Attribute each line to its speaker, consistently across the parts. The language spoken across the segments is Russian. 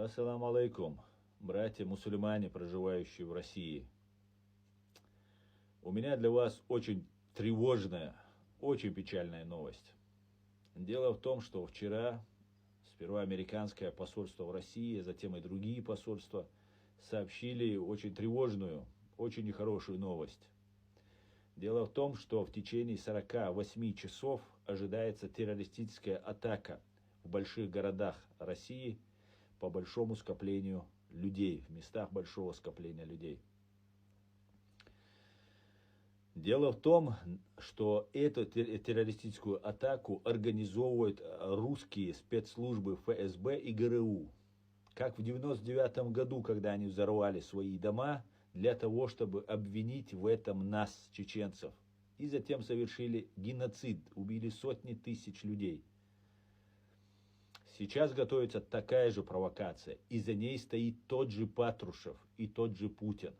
Speaker 1: Ассаламу алейкум, братья-мусульмане, проживающие в России. У меня для вас очень тревожная, очень печальная новость. Дело в том, что вчера сперва американское посольство в России, затем и другие посольства сообщили очень тревожную, очень нехорошую новость. Дело в том, что в течение 48 часов ожидается террористическая атака в больших городах России по большому скоплению людей, в местах большого скопления людей. Дело в том, что эту террористическую атаку организовывают русские спецслужбы ФСБ и ГРУ. Как в 1999 году, когда они взорвали свои дома, для того, чтобы обвинить в этом нас, чеченцев. И затем совершили геноцид, убили сотни тысяч людей. Сейчас готовится такая же провокация, и за ней стоит тот же Патрушев и тот же Путин.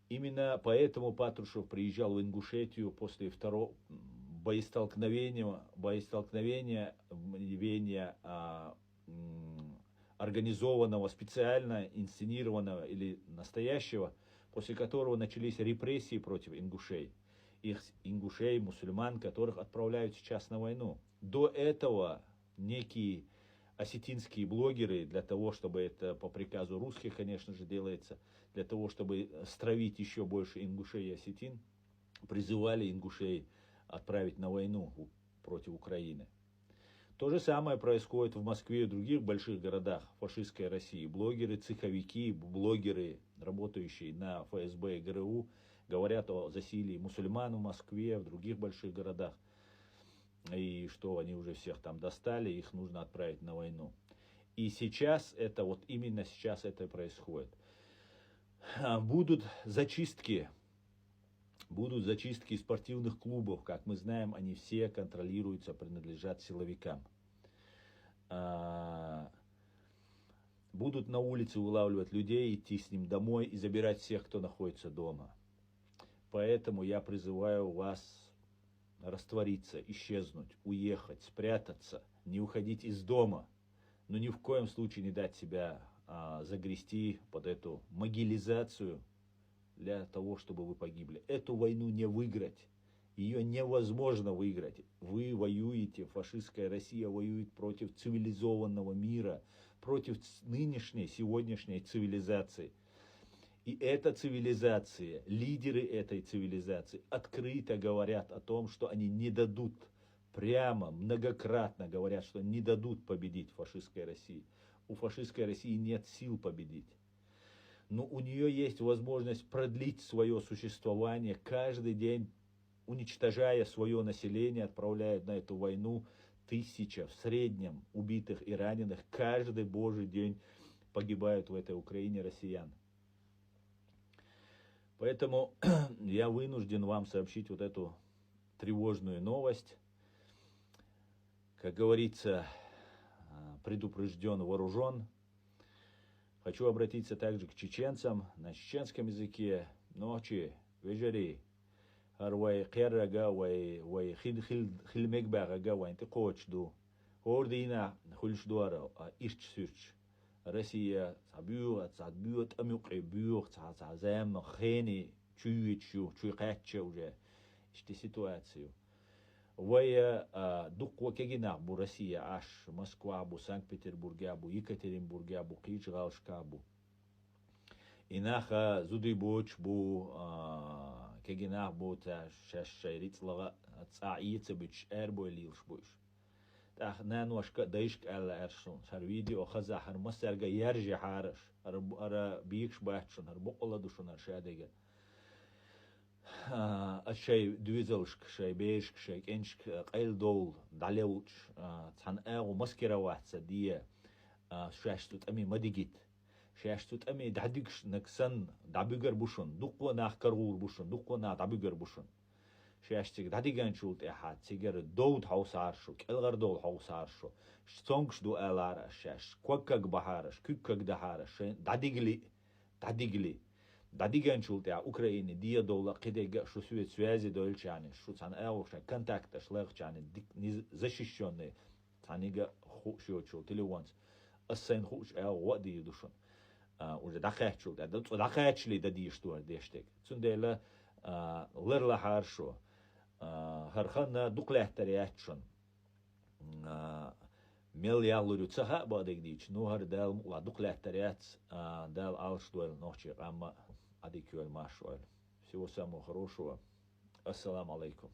Speaker 1: Именно поэтому Патрушев приезжал в Ингушетию после второго боестолкновения организованного, специально инсценированного или настоящего, после которого начались репрессии против ингушей. Их ингушей, мусульман, которых отправляют сейчас на войну. До этого некие осетинские блогеры, для того, чтобы это по приказу русских, конечно же, делается, для того, чтобы стравить еще больше ингушей и осетин, призывали ингушей отправить на войну против Украины. То же самое происходит в Москве и других больших городах фашистской России. Блогеры, цеховики, блогеры, работающие на ФСБ и ГРУ, говорят о засилии мусульман в Москве, в других больших городах. И что они уже всех там достали, их нужно отправить на войну. И сейчас это, вот именно сейчас это происходит. Будут зачистки спортивных клубов. Как мы знаем, они все контролируются, принадлежат силовикам. Будут на улице вылавливать людей, идти с ним домой и забирать всех, кто находится дома. Поэтому я призываю вас раствориться, исчезнуть, уехать, спрятаться, не уходить из дома, но ни в коем случае не дать себя загрести под эту могилизацию для того, чтобы вы погибли. Эту войну не выиграть, ее невозможно выиграть. Вы воюете, фашистская Россия воюет против цивилизованного мира, против нынешней, сегодняшней цивилизации. И эта цивилизация, лидеры этой цивилизации открыто говорят о том, что они не дадут, прямо, многократно говорят, что не дадут победить фашистской России. У фашистской России нет сил победить. Но у нее есть возможность продлить свое существование, каждый день уничтожая свое население, отправляет на эту войну 1000 в среднем убитых и раненых. Каждый божий день погибают в этой Украине россиян. Поэтому я вынужден вам сообщить вот эту тревожную новость. Как говорится, предупрежден, вооружен. Хочу обратиться также к чеченцам на чеченском языке. Ночи, вечери, вай керрага, вай хилмек багага, вай ты кочду. Ордина хульшдуара, ишчсюч. Россия цадбюет, амюкебюр, цазем, хени, чуючу, чуйкача уже. Иште ситуацию. Вая дуква кегина бу Россия аш Москва бу Санкт-Петербурге бу Екатеринбурге бу Кичгалшка бу. Инаха зудибоч бу кегина бу та шашайриц лага цаица бич эрбо лилш буш. تاخ نانوش دايش على أرشون صار فيديو خزا هر مسرقة يرجع حارش هر بيكش باتشون هر بقولة دوشون هر شادقة الشيء دويزلشك شيء بيشك شيء إنشك قيل دول داليوش تحن أغو مسكرة واحد سدية شاشتوت أمي مدقيت شاشتوت أمي دعدقش نكسن دعبقر بوشون دقوا ناخ كرغور بوشون دقوا ناخ دعبقر بوشون شاشتك داديغان شولت احد سيجر دود حوسارشو كالغر دول حوسارشو شتونكش دو الار شاش كوكك بحارش كوكك دهارش داديغلي داديغان شولت يا اوكرايني دي دولا قديغ شو سويت связи дольчане шо цан элша контакта шлегчане защищенные цанига шо чул телевонс ассайн хуч води душон уже дахачу да дахачли да дишту дештек цундела лерла харшо хархана дуклехтариачон мел яллурю цаха бадек дич ну хар дал ла дуклехтариац дал алштуэл ночи амма адикюэль машуэль. Всего самого хорошего. Ассаламу алейкум.